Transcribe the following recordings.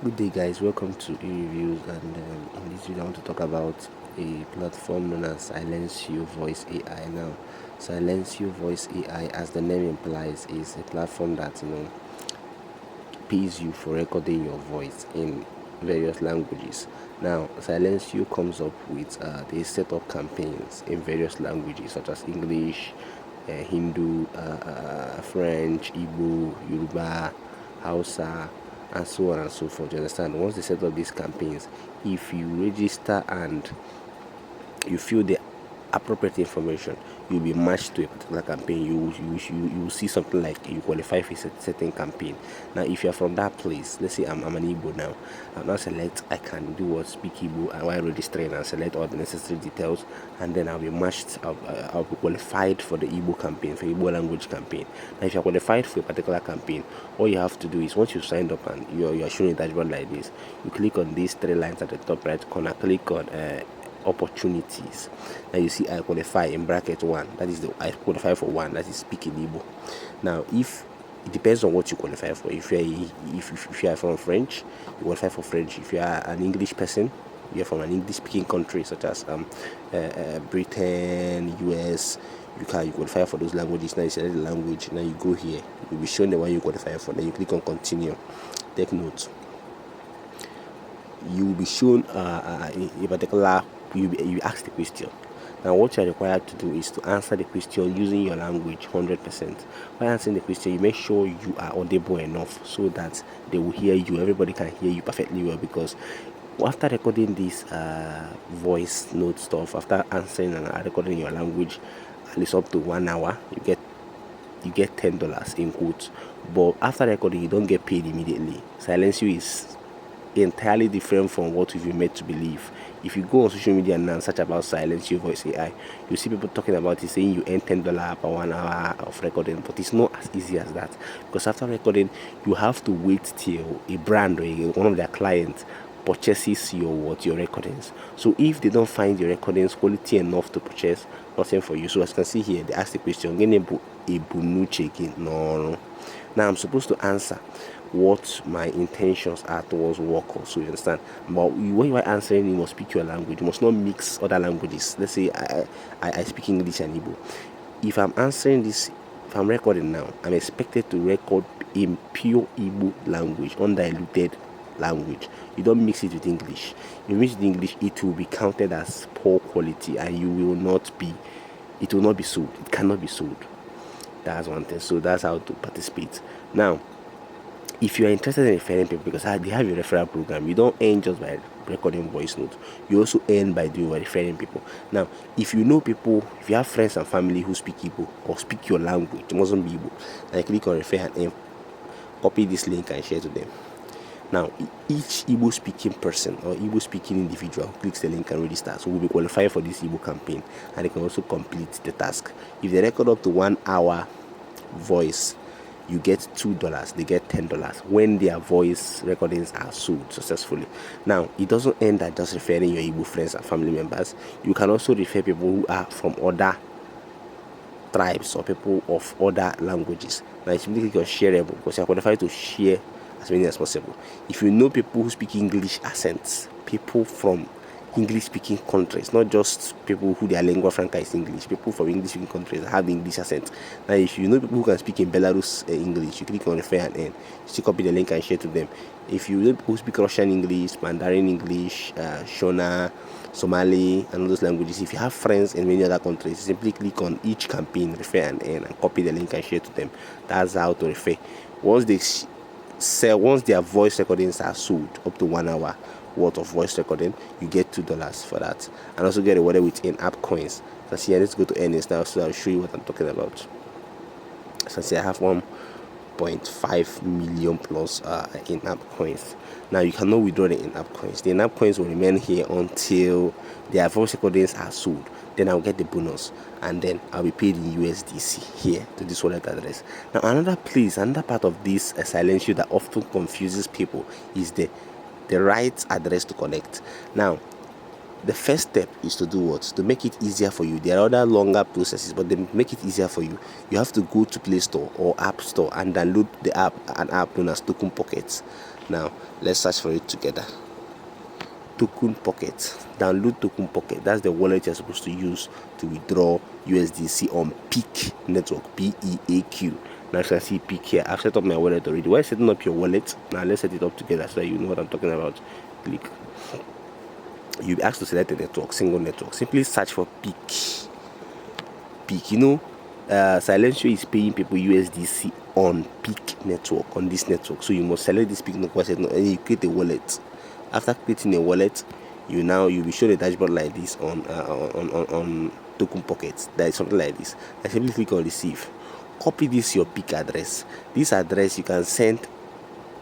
Good day, guys. Welcome to e-reviews, and in this video, I want to talk about a platform known as Silencio Voice AI. Now, Silencio Voice AI, as the name implies, is a platform that pays you for recording your voice in various languages. Now, Silencio comes up with they set up campaigns in various languages such as English, Hindu, French, Igbo, Yoruba, Hausa, and so on and so forth. You understand? Once they set up these campaigns, if you register and you fill the appropriate information, you'll be matched to a particular campaign. You will see something like you qualify for a certain campaign. Now, if you're from that place, let's say I'm an Igbo now, I'll now select I can do what speak Igbo and while registering and select all the necessary details, and then I'll be matched. I'll be qualified for the Igbo campaign, for Igbo language campaign. Now, if you're qualified for a particular campaign, all you have to do is once you've signed up and you're showing a dashboard like this, you click on these three lines at the top right corner, click on opportunities. Now you see I qualify in bracket 1, that is the I qualify for 1, that is speaking Igbo. Now if it depends on what you qualify for. If you are from French, you qualify for French. If you are an English person, you're from an English speaking country such as Britain, US, you qualify for those languages. Now you select the language, now you go here, you'll be shown the one you qualify for, then you click on continue. Take note, you will be shown a particular, you ask the question. Now what you are required to do is to answer the question using your language 100%. While answering the question, you make sure you are audible enough so that they will hear you, everybody can hear you perfectly well, because after recording this voice note stuff, after answering and recording your language at least up to 1 hour, you get $10 in quotes. But after recording, you don't get paid immediately. Silencio is entirely different from what we've been made to believe. If you go on social media now and search about Silencio Voice AI, you see people talking about it, saying you earn $10 per 1 hour of recording, but it's not as easy as that, because after recording, you have to wait till a brand or one of their clients purchases your recordings. So if they don't find your recordings quality enough to purchase, nothing for you. So as you can see here, they ask the question, no. Now I'm supposed to answer what my intentions are towards work also, you understand? But when you are answering, you must speak your language. You must not mix other languages. Let's say I speak English and Igbo. If I'm answering this, if I'm recording now, I'm expected to record in pure Igbo language, undiluted language. You don't mix it with English. If you mix it with English, it will be counted as poor quality, and it will not be sold. It cannot be sold. That's one thing. So that's how to participate. Now, if you are interested in referring people, because they have a referral program, you don't earn just by recording voice notes. You also earn by referring people. Now, if you know people, if you have friends and family who speak Igbo or speak your language, it mustn't be Igbo, then click on refer and copy this link and share to them. Now, each Igbo speaking person or Igbo speaking individual clicks the link and register, so will be qualified for this Igbo campaign, and they can also complete the task. If they record up to 1 hour voice, you get $2, they get $10 when their voice recordings are sold successfully. Now, it doesn't end at just referring your Igbo friends and family members. You can also refer people who are from other tribes or people of other languages. Now, it's really shareable because you're qualified to share as many as possible. If you know people who speak English accents, people from English speaking countries, not just people who their lingua franca is English, people from English speaking countries have English accent. Now, if you know people who can speak in Belarus English, you click on refer and earn. You copy the link and share to them. If you know people who speak Russian English, Mandarin English, Shona, Somali, and all those languages, if you have friends in many other countries, simply click on each campaign, refer and earn, and copy the link and share to them. That's how to refer. Once their voice recordings are sold up to 1 hour worth of voice recording, you get $2 for that, and also get rewarded with in-app coins. So see, let's go to earnings now, so I'll show you what I'm talking about. So see, I have 1.5 million plus in-app coins. Now you cannot withdraw the in-app coins. The in-app coins will remain here until their voice recordings are sold. Then I'll get the bonus, and then I'll be paid in USDC here to this wallet address. Now another part of this Silencio that often confuses people is the right address to connect. Now, the first step is to do what? To make it easier for you. There are other longer processes, but they make it easier for you. You have to go to Play Store or App Store and download an app known as Token Pocket. Now let's search for it together. Token Pocket. Download Token Pocket. That's the wallet you're supposed to use to withdraw USDC on Peak network. PEAQ. Now you can see Peak here. I've set up my wallet already. While setting up your wallet, now let's set it up together so that you know what I'm talking about. Click. You'll be asked to select a network, single network. Simply search for Peak. Peak. Silencio is paying people USDC on Peak network, on this network. So you must select this Peak network and you create a wallet. After creating a wallet, you'll be shown a dashboard like this on Token Pocket. That is something like this. I simply click on receive. Copy this your Peak address. This address you can send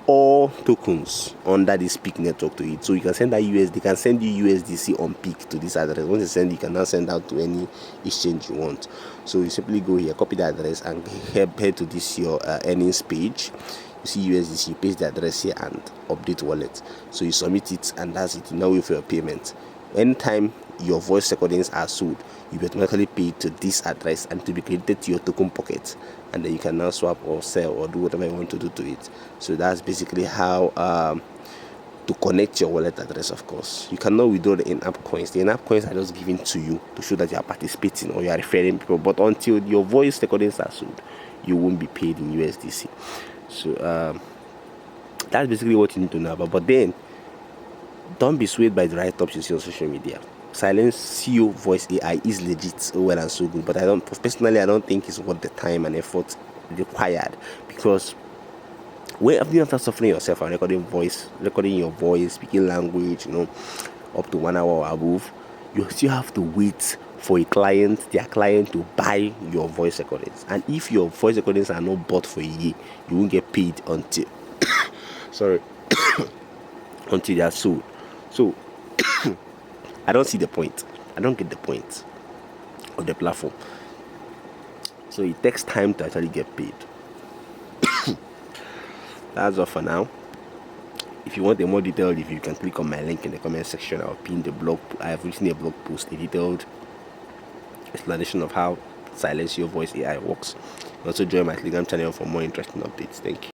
all tokens under this Peak network to it. So you can send that they can send you USDC on Peak to this address. Once you send, you can now send out to any exchange you want. So you simply go here, copy the address, and head to this your earnings page. You see USDC, you paste the address here and update wallet. So you submit it, and that's it. You now wait for your payment. Anytime your voice recordings are sold, you be automatically paid to this address and to be credited to your Token Pocket, and then you can now swap or sell or do whatever you want to do to it. So that's basically how to connect your wallet address. Of course, you cannot withdraw the in-app coins. The in-app coins are just given to you to show that you are participating or you are referring people, but until your voice recordings are sold, you won't be paid in USDC. So that's basically what you need to know about. But then don't be swayed by the write-ups you see on social media. Silencio Voice AI is legit, well and so good, but I don't think it's worth the time and effort required, because after suffering yourself and recording your voice, speaking language, up to 1 hour or above, you still have to wait for their client to buy your voice recordings. And if your voice recordings are not bought for a year, you won't get paid until until they are sold. So I don't see the point. I don't get the point of the platform. So it takes time to actually get paid. That's all for now. If you want a more detailed review, you can click on my link in the comment section. I'll pin the blog. I have written a blog post, a detailed explanation of how Silencio Voice AI works. Also join my Telegram channel for more interesting updates. Thank you.